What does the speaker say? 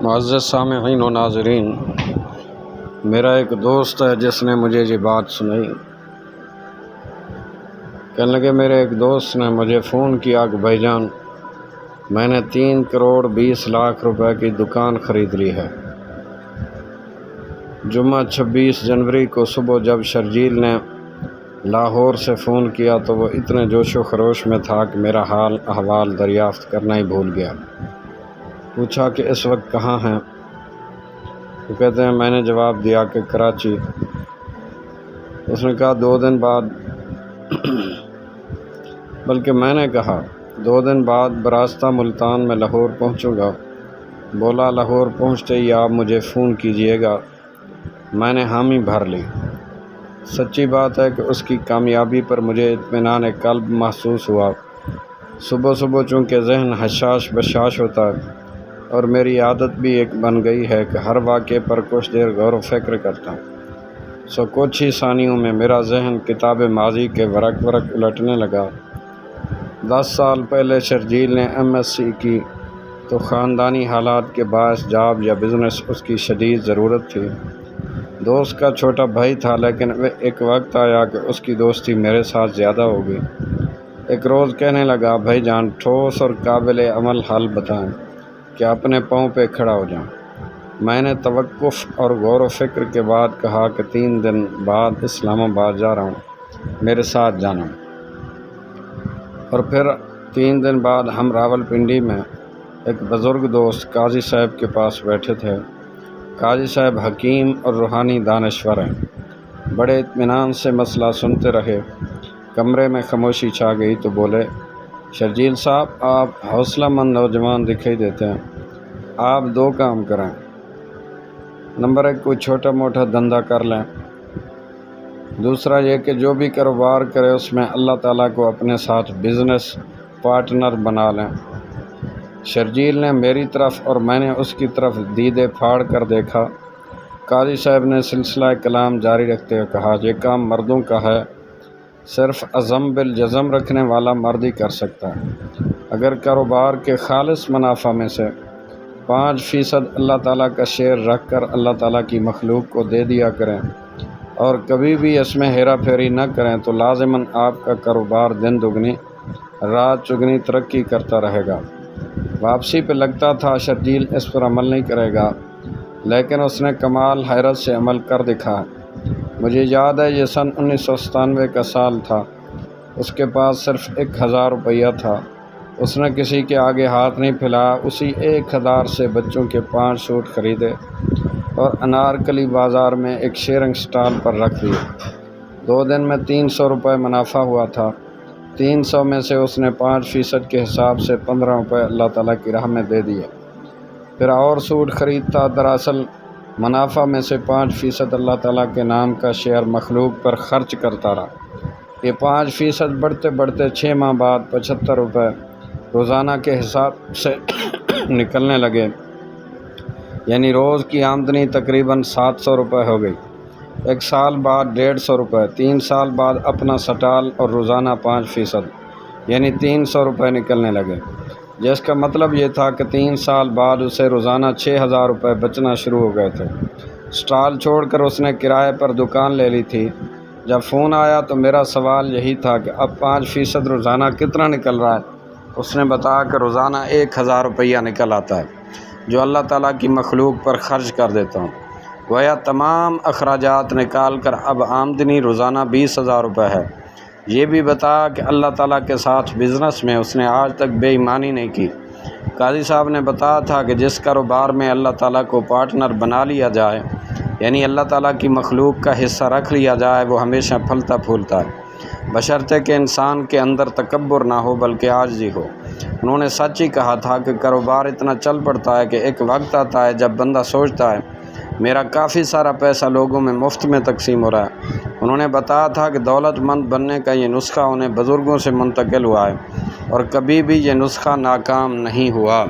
معزز سامعین و ناظرین، میرا ایک دوست ہے جس نے مجھے یہ بات سنائی۔ کہنے لگے میرے ایک دوست نے مجھے فون کیا کہ بھائی جان، میں نے 3,20,00,000 روپے کی دکان خرید لی ہے۔ جمعہ 26 جنوری کو صبح جب شرجیل نے لاہور سے فون کیا تو وہ اتنے جوش و خروش میں تھا کہ میرا حال احوال دریافت کرنا ہی بھول گیا۔ پوچھا کہ اس وقت کہاں ہیں؟ وہ کہتے ہیں میں نے جواب دیا کہ کراچی۔ اس نے کہا 2 دن بعد بلکہ میں نے کہا 2 دن بعد براستہ ملتان میں لاہور پہنچوں گا۔ بولا لاہور پہنچتے ہی آپ مجھے فون کیجئے گا۔ میں نے حامی بھر لی۔ سچی بات ہے کہ اس کی کامیابی پر مجھے اطمینان قلب محسوس ہوا۔ صبح صبح چونکہ ذہن حشاش بشاش ہوتا ہے اور میری عادت بھی ایک بن گئی ہے کہ ہر واقعے پر کچھ دیر غور و فکر کرتا ہوں، سو کچھ ہی ثانیوں میں میرا ذہن کتاب ماضی کے ورق الٹنے لگا۔ 10 سال پہلے شرجیل نے MSc کی تو خاندانی حالات کے باعث جاب یا بزنس اس کی شدید ضرورت تھی۔ دوست کا چھوٹا بھائی تھا، لیکن ایک وقت آیا کہ اس کی دوستی میرے ساتھ زیادہ ہو گئی۔ ایک روز کہنے لگا بھائی جان، ٹھوس اور قابل عمل حل بتائیں کہ اپنے پاؤں پہ کھڑا ہو جاؤں۔ میں نے توقف اور غور و فکر کے بعد کہا کہ 3 دن بعد اسلام آباد جا رہا ہوں، میرے ساتھ جانا۔ اور پھر 3 دن بعد ہم راولپنڈی میں ایک بزرگ دوست قاضی صاحب کے پاس بیٹھے تھے۔ قاضی صاحب حکیم اور روحانی دانشور ہیں۔ بڑے اطمینان سے مسئلہ سنتے رہے۔ کمرے میں خاموشی چھا گئی تو بولے شرجیل صاحب، آپ حوصلہ مند نوجوان دکھائی دیتے ہیں۔ آپ 2 کام کریں۔ نمبر 1، کوئی چھوٹا موٹا دھندا کر لیں۔ دوسرا یہ کہ جو بھی کاروبار کرے اس میں اللہ تعالیٰ کو اپنے ساتھ بزنس پارٹنر بنا لیں۔ شرجیل نے میری طرف اور میں نے اس کی طرف دیدے پھاڑ کر دیکھا۔ قاضی صاحب نے سلسلہ کلام جاری رکھتے ہوئے کہا یہ کام مردوں کا ہے، صرف عزم بالجزم رکھنے والا مرد ہی کر سکتا ہے۔ اگر کاروبار کے خالص منافع میں سے 5% اللہ تعالیٰ کا شیئر رکھ کر اللہ تعالیٰ کی مخلوق کو دے دیا کریں اور کبھی بھی اس میں ہیرا پھیری نہ کریں تو لازماً آپ کا کاروبار دن دگنی رات چگنی ترقی کرتا رہے گا۔ واپسی پہ لگتا تھا شرجیل اس پر عمل نہیں کرے گا، لیکن اس نے کمال حیرت سے عمل کر دکھا۔ مجھے یاد ہے یہ سن 1997 کا سال تھا۔ اس کے پاس صرف 1,000 روپیہ تھا۔ اس نے کسی کے آگے ہاتھ نہیں پھیلایا۔ اسی 1,000 سے بچوں کے 5 سوٹ خریدے اور انارکلی بازار میں ایک شیئرنگ سٹال پر رکھ دیے۔ 2 دن میں 300 روپے منافع ہوا تھا۔ 300 میں سے اس نے 5% کے حساب سے 15 روپے اللہ تعالیٰ کی راہ میں دے دیے۔ پھر اور سوٹ خریدتا۔ دراصل منافع میں سے 5% اللہ تعالیٰ کے نام کا شیئر مخلوق پر خرچ کرتا رہا۔ یہ 5% بڑھتے بڑھتے 6 ماہ بعد 75 روپے روزانہ کے حساب سے نکلنے لگے، یعنی روز کی آمدنی تقریباً 700 روپے ہو گئی۔ 1 سال بعد 150 روپے، 3 سال بعد اپنا سٹال اور روزانہ 5%، یعنی 300 روپے نکلنے لگے، جس کا مطلب یہ تھا کہ 3 سال بعد اسے روزانہ 6,000 روپے بچنا شروع ہو گئے تھے۔ سٹال چھوڑ کر اس نے کرائے پر دکان لے لی تھی۔ جب فون آیا تو میرا سوال یہی تھا کہ اب 5% روزانہ کتنا نکل رہا ہے؟ اس نے بتایا کہ روزانہ 1,000 روپیہ نکل آتا ہے جو اللہ تعالیٰ کی مخلوق پر خرچ کر دیتا ہوں۔ گویا تمام اخراجات نکال کر اب آمدنی روزانہ 20,000 روپے ہے۔ یہ بھی بتایا کہ اللہ تعالیٰ کے ساتھ بزنس میں اس نے آج تک بے ایمانی نہیں کی۔ قاضی صاحب نے بتایا تھا کہ جس کاروبار میں اللہ تعالیٰ کو پارٹنر بنا لیا جائے، یعنی اللہ تعالیٰ کی مخلوق کا حصہ رکھ لیا جائے، وہ ہمیشہ پھلتا پھولتا ہے، بشرطے کہ انسان کے اندر تکبر نہ ہو بلکہ عاجزی ہو۔ انہوں نے سچ ہی کہا تھا کہ کاروبار اتنا چل پڑتا ہے کہ ایک وقت آتا ہے جب بندہ سوچتا ہے میرا کافی سارا پیسہ لوگوں میں مفت میں تقسیم ہو رہا ہے۔ انہوں نے بتایا تھا کہ دولت مند بننے کا یہ نسخہ انہیں بزرگوں سے منتقل ہوا ہے اور کبھی بھی یہ نسخہ ناکام نہیں ہوا۔